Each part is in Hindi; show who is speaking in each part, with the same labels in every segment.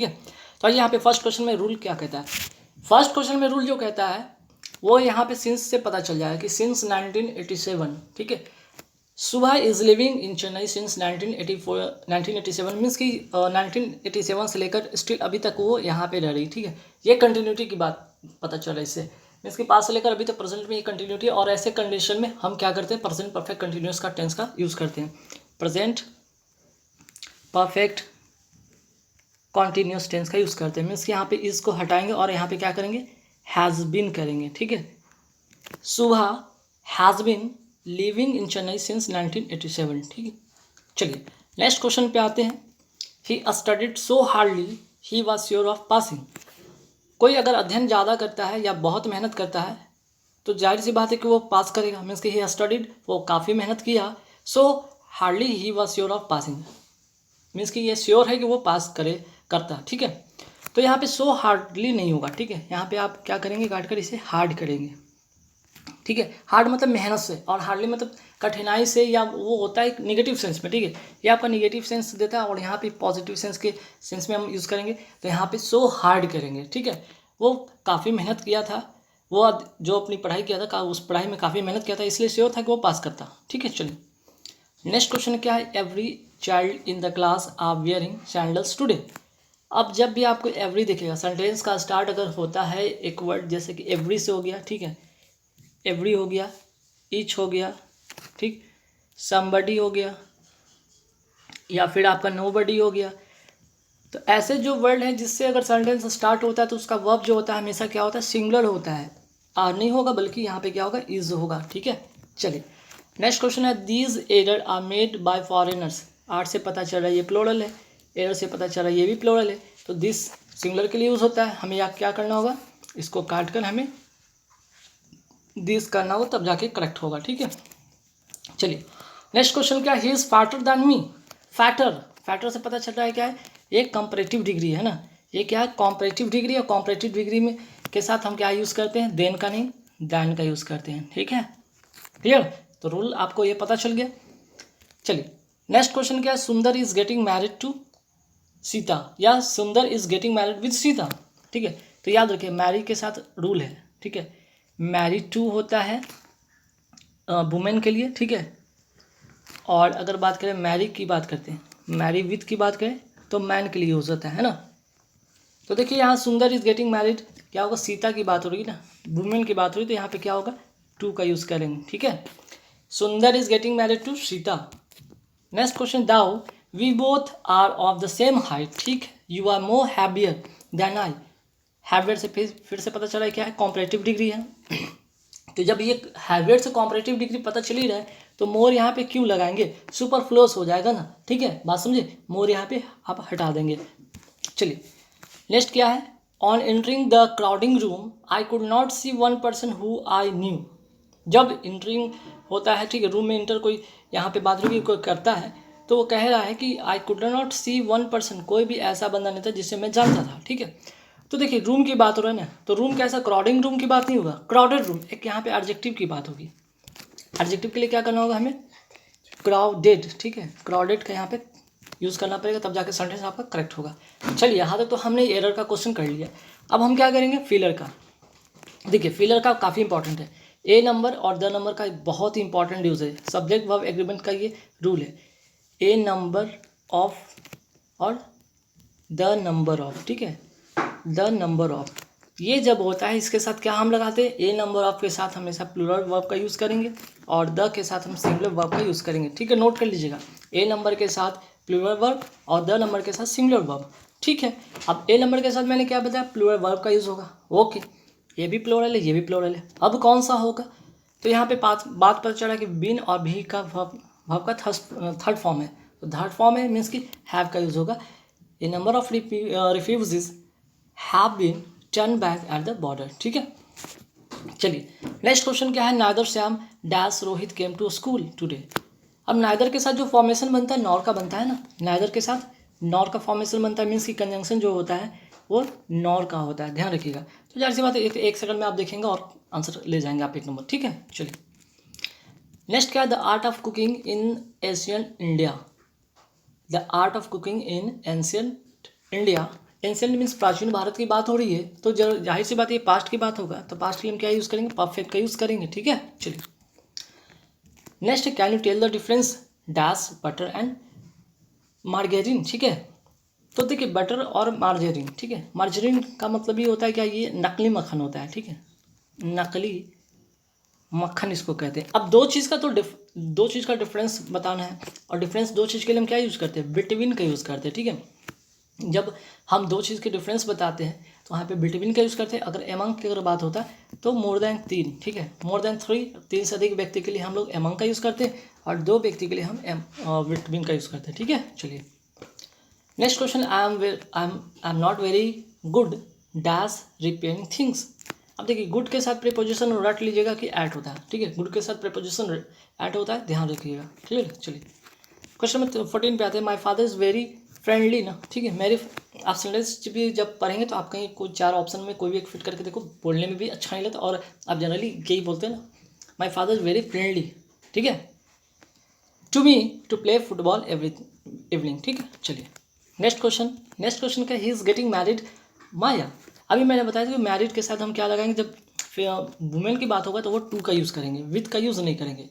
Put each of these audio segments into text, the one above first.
Speaker 1: ठीक है। तो यहाँ पे फर्स्ट क्वेश्चन में रूल क्या कहता है, फर्स्ट क्वेश्चन में रूल जो कहता है वो यहाँ पे सिंस से पता चल जाएगा कि सिंस 1987, ठीक है, Subha is living in Chennai since 1987 means कि 1987 से लेकर स्टिल अभी तक वो यहाँ पे रह रही, ठीक है। ये कंटिन्यूटी की बात पता चल रहा है इससे, मीन्स कि पास से लेकर अभी तक प्रेजेंट में ये कंटिन्यूटी, और ऐसे कंडीशन में हम क्या करते हैं, प्रेजेंट परफेक्ट कंटिन्यूस का टेंस का यूज़ करते हैं, प्रेजेंट परफेक्ट कॉन्टीन्यूस टेंस का यूज़ करते हैं। मीन्स कि यहाँ पे इसको हटाएंगे और यहाँ पे क्या करेंगे, हैज़ बीन करेंगे, ठीक है। Subha has been living in Chennai since 1987, ठीक है। चलिए नेक्स्ट क्वेश्चन पे आते हैं। He studied so hardly he was sure of passing. कोई अगर अध्ययन ज़्यादा करता है या बहुत मेहनत करता है तो जाहिर सी बात है कि वो पास करेगा। मीन्स कि ही स्टडीड, वो काफ़ी मेहनत किया, सो hardly he was sure of passing, means कि ये श्योर है कि वो पास करता, ठीक है। तो यहाँ पे सो हार्डली नहीं होगा, ठीक है। यहाँ पे आप क्या करेंगे, काट कर इसे हार्ड करेंगे, ठीक है। हार्ड मतलब मेहनत से, और हार्डली मतलब कठिनाई से, या वो होता है निगेटिव सेंस में, ठीक है। ये आपका निगेटिव सेंस देता है, और यहाँ पे पॉजिटिव सेंस में हम यूज़ करेंगे, तो यहाँ पे सो हार्ड करेंगे, ठीक है। वो काफ़ी मेहनत किया था, वो जो अपनी पढ़ाई किया था उस पढ़ाई में काफ़ी मेहनत किया था, इसलिए श्योर था कि वो पास करता, ठीक है। चलिए नेक्स्ट क्वेश्चन क्या है, every child in the class are wearing sandals today. अब जब भी आपको एवरी दिखेगा, सेंटेंस का स्टार्ट अगर होता है एक वर्ड जैसे कि एवरी से हो गया, ठीक है, एवरी हो गया, ईच हो गया, ठीक, समबडी हो गया, या फिर आपका नोबडी हो गया, तो ऐसे जो वर्ड हैं जिससे अगर सेंटेंस स्टार्ट होता है तो उसका वर्ब जो होता है हमेशा क्या होता है, सिंगुलर होता है, आर नहीं होगा बल्कि यहाँ पे क्या होगा, इज होगा, ठीक है। चलिए नेक्स्ट क्वेश्चन है, these error are made by foreigners. Are से पता चल रहा है ये प्लोरल है, एरर से पता चल रहा है ये भी प्लोरल है, तो दिस सिंगुलर के लिए यूज़ होता है। हमें यहाँ क्या करना होगा, इसको काट कर हमें दिस करना होगा, तब जाके करेक्ट होगा, ठीक है। चलिए नेक्स्ट क्वेश्चन क्या है, he is fatter than me. Fatter, fatter से पता चल रहा है क्या है, एक कंपैरेटिव डिग्री है ना, ये क्या है, कॉम्परेटिव डिग्री, और कॉम्परेटिव डिग्री में के साथ हम क्या यूज़ करते हैं, देन का नहीं दैन का यूज़ करते हैं, ठीक है, क्लियर। तो रूल आपको ये पता चल गया। चलिए नेक्स्ट क्वेश्चन क्या है, Sundar is getting married to Sita, या Sundar is getting married with Sita, ठीक है। तो याद रखिए मैरी के साथ रूल है, ठीक है, मैरिड टू होता है वुमेन के लिए, ठीक है, और अगर बात करें मैरी की बात करते हैं, मैरी विथ की बात करें तो मैन के लिए यूज़ होता है ना। तो देखिए यहाँ सुंदर इज गेटिंग मैरिड क्या होगा, सीता की बात हो रही है ना, वुमेन की बात हो रही, तो यहाँ पे क्या होगा, टू का यूज़ करेंगे, ठीक है। Sundar is getting married to Sita. Next question, though we both are of the same height, ठीक, you are more heavier than I. Heavier से फिर से पता चला है क्या है, कॉम्परेटिव डिग्री है। तो जब ये हैबियर से कॉम्परेटिव डिग्री पता चल ही रहा है तो मोर यहाँ पे क्यों लगाएंगे, सुपर फ्लोस हो जाएगा ना, ठीक है, बात समझे, मोर यहाँ पे आप हटा देंगे। चलिए नेक्स्ट क्या है, on entering the crowding room I could not see one person who I knew. जब एंटरिंग होता है, ठीक है, रूम में इंटर कोई यहाँ पे बात कोई करता है, तो वो कह रहा है कि I could not see one person, कोई भी ऐसा बंदा नहीं था जिसे मैं जानता था, ठीक है। तो देखिए रूम की बात हो रहा है ना, तो रूम कैसा, क्राउडिंग रूम की बात नहीं होगा, क्राउडेड रूम, एक यहाँ पे एडजेक्टिव की बात होगी। एडजेक्टिव के लिए क्या करना होगा हमें, क्राउडेड, ठीक है, क्राउडेड का यहाँ पे यूज़ करना पड़ेगा, तब जाके सेंटेंस आपका करेक्ट होगा। चलिए यहाँ तक तो हमने एरर का क्वेश्चन कर लिया। अब हम क्या करेंगे, फिलर का। देखिए फिलर का काफ़ी इंपॉर्टेंट है, ए नंबर और द नंबर का बहुत ही इंपॉर्टेंट यूज़ है, सब्जेक्ट वर्ब एग्रीमेंट का ये रूल है, ए नंबर ऑफ और द नंबर ऑफ, ठीक है, द नंबर ऑफ, ये जब होता है इसके साथ क्या हम लगाते हैं, ए नंबर ऑफ के साथ हमेशा प्लूरल वर्ब का यूज़ करेंगे, और द के साथ हम सिंगुलर वर्ब का यूज़ करेंगे, ठीक है, नोट कर लीजिएगा, ए नंबर के साथ प्लूरल वर्ब और द नंबर के साथ सिंगुलर वर्ब, ठीक है। अब ए नंबर के साथ मैंने क्या बताया, प्लूरल वर्ब का यूज़ होगा, ओके, ये भी प्लूरल है ये भी प्लूरल है, अब कौन सा होगा, तो यहाँ पे बात पता चला कि बिन और भी का वर्ब का थर्ड फॉर्म है, तो थर्ड फॉर्म है मीन्स कि हैव का यूज़ होगा, a number of refugees have been turn back at the border, ठीक है। चलिए नेक्स्ट क्वेश्चन क्या है, neither Shyam dash Rohit came to school today. अब नाइदर के साथ जो फॉर्मेशन बनता है नॉर का बनता है ना, नाइदर के साथ नॉर का फॉर्मेशन बनता है, मीन्स की कंजंक्शन जो होता है वो नॉर का होता है, ध्यान रखिएगा। तो जाहिर सी बात है एक सेकंड में आप देखेंगे और आंसर ले जाएंगे आप एक नंबर, ठीक है। चलिए नेक्स्ट क्या है, the art of cooking in Asian India, the art of cooking in ancient India ancient means प्राचीन भारत की बात हो रही है, तो जाहिर सी बात ये पास्ट की बात होगा, तो पास्ट के लिए हम क्या यूज़ करेंगे, परफेक्ट का यूज़ करेंगे। ठीक है, चलिए next, can you tell the difference dash butter and margarine. ठीक है, तो देखिए बटर और मार्जरीन, ठीक है, मार्जरीन का मतलब ये होता है क्या, ये नकली मक्खन होता है। ठीक है, नकली मक्खन इसको कहते हैं। अब दो चीज़ का डिफरेंस बताना है, और डिफरेंस दो चीज़ के लिए हम क्या यूज़ करते हैं, बिटवीन का यूज़ करते हैं। ठीक है, जब हम दो चीज़ के डिफरेंस बताते हैं तो वहाँ पे बिटवीन का यूज़ करते हैं। अगर एमंग की अगर बात होता है तो मोर देन 3, ठीक है, मोर देन 3, 3 से अधिक व्यक्ति के लिए हम लोग एमंग का यूज़ करते हैं, और 2 व्यक्ति के लिए हम बिटवीन का यूज़ करते हैं। ठीक है, चलिए next question, I am not very good dash repairing things. अब देखिए गुड के साथ प्रीपोजिशन रट लीजिएगा कि ऐट होता है। ठीक है, गुड के साथ प्रीपोजिशन ऐट होता है, ध्यान रखिएगा। क्लियर, चलिए क्वेश्चन नंबर 14 पे आते हैं, माई फादर इज़ वेरी फ्रेंडली ना। ठीक है, मेरे आप सेंटेंस भी जब पढ़ेंगे तो आप कहीं कोई 4 ऑप्शन में कोई भी एक फिट करके देखो, बोलने में भी अच्छा नहीं लगता, और आप जनरली यही बोलते हैं ना, my father is very friendly. ठीक है, to me to play football every evening. ठीक है, चलिए नेक्स्ट क्वेश्चन का, he is getting married Maya. अभी मैंने बताया था कि मैरिड के साथ हम क्या लगाएंगे, जब वुमेन की बात होगा तो वो टू का यूज़ करेंगे, विथ का यूज़ नहीं करेंगे।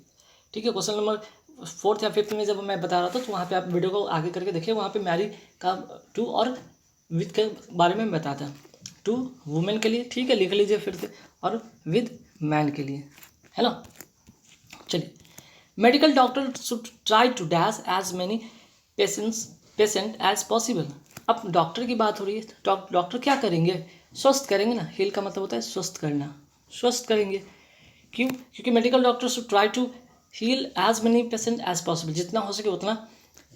Speaker 1: ठीक है, क्वेश्चन नंबर 4th या 5th में जब मैं बता रहा था तो वहाँ पे आप वीडियो को आगे करके देखिए, वहाँ पे मैरी का टू और विद के बारे में बताता है। टू वुमेन के लिए, ठीक है, लिख लीजिए फिर से, और विद मैन के लिए, है ना। चलिए, medical doctor should try to dash as many patient as possible. अब डॉक्टर की बात हो रही है, डॉक्टर क्या करेंगे, स्वस्थ करेंगे ना। हील का मतलब होता है स्वस्थ करना, स्वस्थ करेंगे। क्यों, क्योंकि medical doctor should try to heal as many patient as possible, जितना हो सके उतना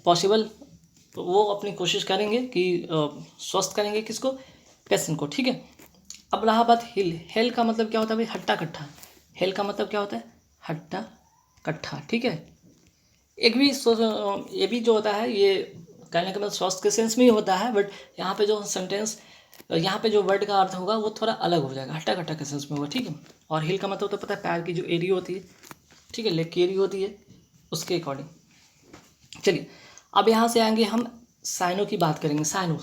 Speaker 1: पॉसिबल वो अपनी कोशिश करेंगे कि स्वस्थ करेंगे किसको, पेशेंट को। ठीक है, अब रहा बात हेल का मतलब क्या होता है भाई, हट्टा कट्ठा। हेल का मतलब क्या होता है, हट्टा कट्ठा। ठीक है, एक भी ये भी जो होता है, ये कहने का मतलब स्वास्थ्य के सेंस में ही होता है, बट यहाँ पे जो सेंटेंस, यहाँ पे जो वर्ड का अर्थ होगा वो थोड़ा अलग हो जाएगा, हट्टा कट्टा के सेंस में होगा। ठीक है, और हिल का मतलब तो पता है पैर की जो एरिया होती है, ठीक है, लेग की एरिया होती है, उसके अकॉर्डिंग। चलिए अब यहाँ से आएंगे हम साइनों की बात करेंगे। साइनो,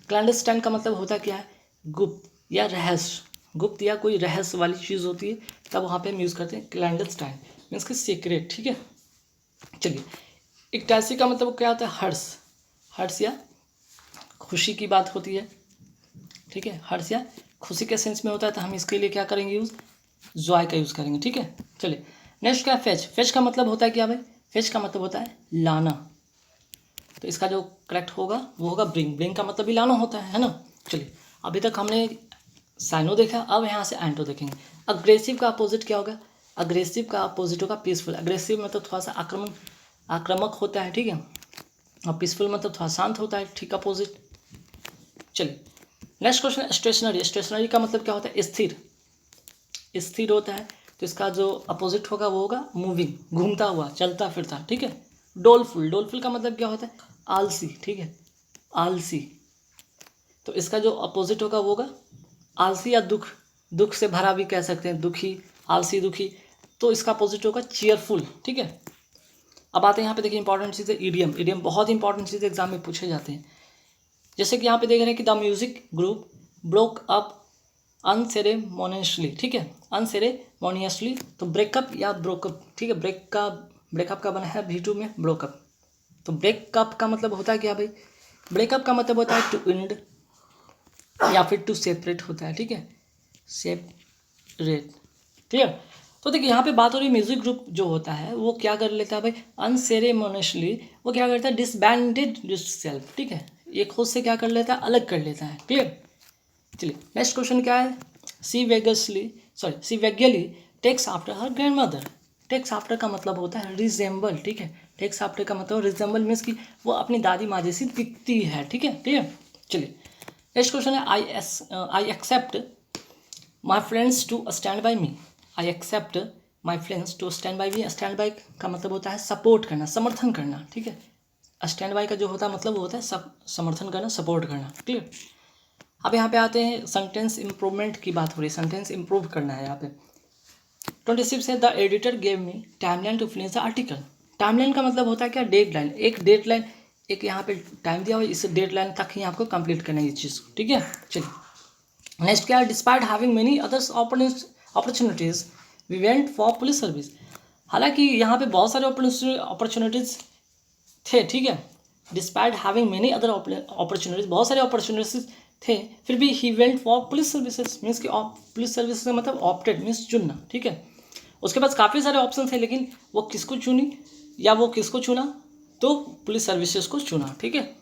Speaker 1: क्लैंडस्टाइन का मतलब होता क्या है, गुप्त या रहस्य, गुप्त या कोई रहस्य वाली चीज़ होती है, तब वहाँ पे हम यूज़ करते हैं क्लैंडस्टाइन, मीन्स कि सीक्रेट। ठीक है, चलिए इक्टासी का मतलब क्या होता है, हर्ष या खुशी की बात होती है। ठीक है, हर्ष या खुशी के सेंस में होता है, तो हम इसके लिए क्या करेंगे यूज़, जॉय का यूज़ करेंगे। ठीक है, चलिए नेक्स्ट क्या है, फेच का मतलब होता है क्या भाई, फेच का मतलब होता है लाना, तो इसका जो करेक्ट होगा वो होगा ब्रिंग का मतलब भी लाना होता है ना। चलिए अभी तक हमने साइनो देखा, अब यहाँ से एंटो देखेंगे। अग्रेसिव का अपोजिट क्या होगा, अग्रेसिव का अपोजिट होगा पीसफुल। अग्रेसिव मतलब थोड़ा सा आक्रामक होता है, ठीक है, और पीसफुल मतलब थोड़ा शांत होता है, ठीक अपोजिट। चलिए नेक्स्ट क्वेश्चन, स्टेशनरी का मतलब क्या होता है, स्थिर होता है, तो इसका जो अपोजिट होगा वो होगा मूविंग, घूमता हुआ, चलता फिरता। ठीक है, डोलफुल का मतलब क्या होता है, आलसी। ठीक है, आलसी, तो इसका जो अपोजिट होगा वो होगा आलसी, या दुख से भरा भी कह सकते हैं, दुखी, आलसी, दुखी, तो इसका अपोजिट होगा चीयरफुल। ठीक है, अब आते हैं यहाँ पे देखिए इंपॉर्टेंट चीज़ है इडियम बहुत इंपॉर्टेंट चीज़ एग्जाम में पूछे जाते हैं। जैसे कि यहाँ पे देख रहे हैं कि the music group broke up unceremoniously. ठीक है, अनसेरेमोनियसली, तो ब्रेकअप या ब्रोकअप। ठीक है, ब्रेकअप का बना है V2 में ब्रोकअप, तो ब्रेकअप का मतलब होता है क्या भाई, ब्रेकअप का मतलब होता है टू एंड या फिर टू सेपरेट होता है। ठीक है, सेपरेट, क्लियर। तो देखिए यहाँ पे बात हो रही है म्यूजिक ग्रुप जो होता है वो क्या कर लेता है भाई, अनसेरेमोनियसली वो क्या करता है, डिसबैंडेड सेल्फ। ठीक है, ये खुद से क्या कर लेता है, अलग कर लेता है। क्लियर, चलिए नेक्स्ट क्वेश्चन क्या है, she vaguely takes after her grandmother. Takes after का मतलब होता है रिजेंबल। ठीक है, टेक्स आफ्टर का मतलब रिजेंबल मीन्स कि वो अपनी दादी माँ जैसी दिखती है। ठीक है, क्लियर। चलिए नेक्स्ट क्वेश्चन है, I accept my friends to stand by me. I accept my friends to stand by me. Stand by का मतलब होता है सपोर्ट करना, समर्थन करना। ठीक है, स्टैंड बाई का जो होता है मतलब वो होता है समर्थन करना, सपोर्ट करना। क्लियर, अब यहाँ पे आते हैं सेंटेंस इंप्रूवमेंट की बात हो रही है, सेंटेंस इंप्रूव करना है यहाँ पे। 26 है, the editor gave me timeline to finish the article. Timeline का मतलब होता है क्या, डेडलाइन, एक डेडलाइन, एक यहाँ पे टाइम दिया हुआ है, इस डेडलाइन तक ही आपको कंप्लीट करना है ये चीज़, ठीक है। चलिए नेक्स्ट क्या है, despite having many others opportunities we went for police service. हालांकि यहाँ पे बहुत सारे अपॉर्चुनिटीज़ थे, ठीक है, despite having many other opportunities, बहुत सारे अपॉर्चुनिटीज थे, फिर भी he went for police services, means कि पुलिस सर्विसेज का मतलब ऑप्टेड मीन्स चुनना, ठीक है। उसके पास काफ़ी सारे ऑप्शन थे, लेकिन वो किसको चुनी या वो किसको चुना, तो पुलिस सर्विसेज को चुना, ठीक है।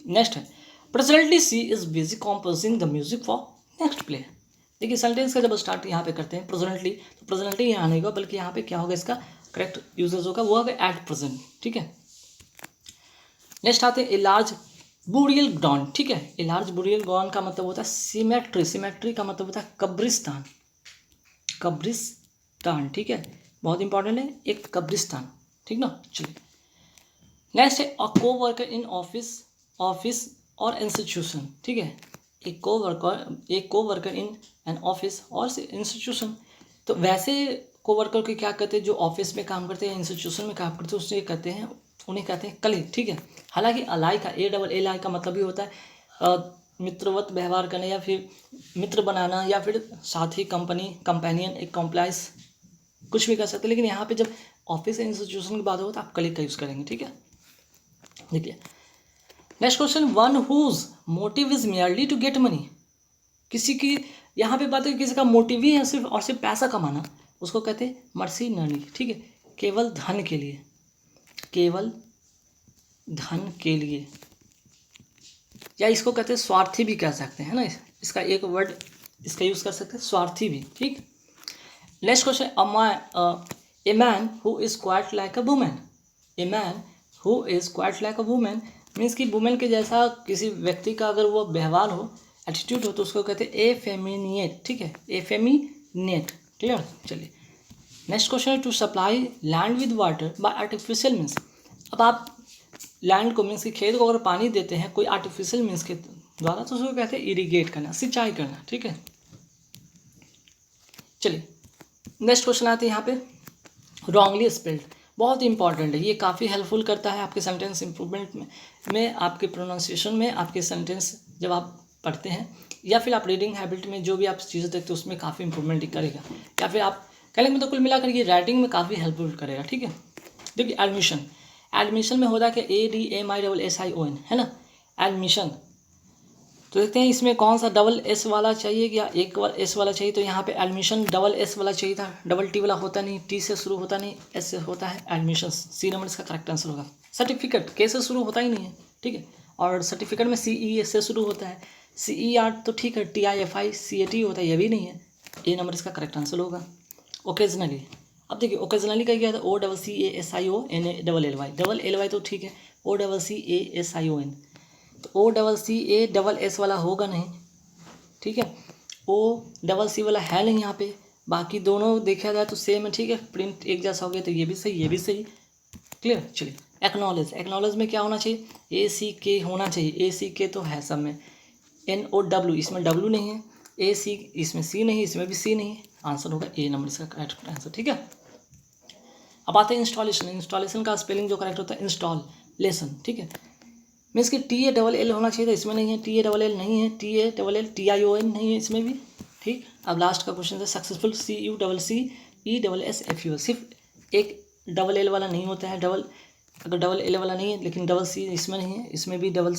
Speaker 1: नेक्स्ट है, presently she is busy composing the music for next play. देखिए सेंटेंस का जब स्टार्ट यहाँ पे करते हैं प्रेजेंटली, तो प्रेजेंटली यहाँ नहीं होगा, बल्कि यहाँ पे क्या होगा, इसका करेक्ट यूजेज होगा, वो होगा एट प्रेजेंट, ठीक है। नेक्स्ट आते हैं ए लार्ज बुरियल ग्राउंड, ठीक है। ए लार्ज बुरियल ग्राउंड का मतलब होता है सीमेट्री, सीमेट्री का मतलब होता है कब्रिस्तान, कब्रिस्तान, ठीक है, बहुत इंपॉर्टेंट है एक कब्रिस्तान, ठीक ना। चलिए नेक्स्ट है अ को वर्कर इन ऑफिस और इंस्टीट्यूशन, ठीक है। एक को वर्कर इन एन ऑफिस और इंस्टीट्यूशन, तो वैसे को वर्कर के क्या कहते हैं, जो ऑफिस में काम करते हैं, इंस्टीट्यूशन में काम करते हैं, उससे कहते हैं, उन्हें कहते हैं कलीग, ठीक है। हालांकि अलाई का ALLI का मतलब भी होता है मित्रवत व्यवहार करना, या फिर मित्र बनाना, या फिर साथी, कंपेनियन, एक कॉम्प्लाइस, कुछ भी कर सकते हैं, लेकिन यहाँ पे जब ऑफिस या इंस्टीट्यूशन की बात हो तो आप कलीग का यूज़ करेंगे, ठीक है। देखिए next question, one whose motive is merely to get money. किसी की यहाँ पे बात है, किसी का मोटिव ही है सिर्फ और सिर्फ पैसा कमाना, उसको कहते हैं मर्सिनरी, ठीक है, केवल धन के लिए, केवल धन के लिए, या इसको कहते हैं स्वार्थी भी कह सकते हैं ना, इसका एक वर्ड इसका यूज़ कर सकते हैं स्वार्थी भी, ठीक। Next question, a man who is quite like a women. A man who is quite like a women means कि वुमेन के जैसा किसी व्यक्ति का अगर वो व्यवहार हो, एटीट्यूड हो, तो उसको कहते हैं एफेमिनेट, ठीक है, एफेमिनेट, क्लियर। चलिए नेक्स्ट क्वेश्चन है, to supply land with water by artificial means. अब आप लैंड को मीन्स कि खेत को अगर पानी देते हैं कोई आर्टिफिशियल मीन्स के द्वारा, तो उसको कहते हैं इरीगेट करना, सिंचाई करना, ठीक है। चलिए नेक्स्ट क्वेश्चन आते हैं यहाँ पे, रॉन्गली स्पेल्ड, बहुत इंपॉर्टेंट है, ये काफ़ी हेल्पफुल करता है आपके सेंटेंस इंप्रूवमेंट में आपके प्रोनाउंसिएशन में, आपके सेंटेंस जब आप पढ़ते हैं, या फिर आप रीडिंग हैबिट में जो भी आप चीज़ें देखते हैं उसमें काफ़ी इंप्रूवमेंट करेगा, या फिर आप कहने में तो कुल मिलाकर ये राइटिंग में काफ़ी हेल्पफुल करेगा, ठीक है। देखिए एडमिशन में होता है कि ADMISSION है ना, एडमिशन। तो देखते हैं इसमें कौन सा डबल S वाला चाहिए या एक S वाला चाहिए, तो यहाँ पे एडमिशन डबल S वाला चाहिए था, डबल T वाला होता नहीं, T से शुरू होता नहीं, S से होता है, एडमिशन, C नंबर इसका करेक्ट आंसर होगा। सर्टिफिकेट K से शुरू होता ही नहीं है, ठीक है, और सर्टिफिकेट में CE से शुरू होता है, CER तो ठीक है, TIFICAT होता है, ये भी नहीं है, A नंबर इसका करेक्ट आंसर होगा। ओकेजनली, अब देखिए ओकेजनली का क्या था, OCCASION डबल LY तो ठीक है, OCCASION, तो OCCA वाला होगा नहीं, ठीक है, OCC वाला है नहीं यहाँ पे, बाकी दोनों देखा जाए तो सेम है, ठीक है, प्रिंट एक जैसा हो गया, तो ये भी सही, ये भी सही, क्लियर। चलिए एक्नॉलेज में क्या होना चाहिए, ACK होना चाहिए, ACK तो है सब में, NOW इसमें W नहीं है, AC इसमें C नहीं, इसमें भी C नहीं, आंसर होगा A नंबर इसका करेक्ट आंसर, ठीक है। अब आते हैं इंस्टॉलेशन का स्पेलिंग जो करेक्ट होता है इंस्टॉलेशन, ठीक है, मीन्स कि TALL होना चाहिए था, इसमें नहीं है, TALL नहीं है, TION नहीं है इसमें भी, ठीक। अब लास्ट का क्वेश्चन है सक्सेसफुल, CUCCESSFUL, सिर्फ एक डबल L वाला नहीं होता है, अगर डबल L वाला नहीं है, लेकिन डबल C इसमें नहीं है, इसमें भी डबल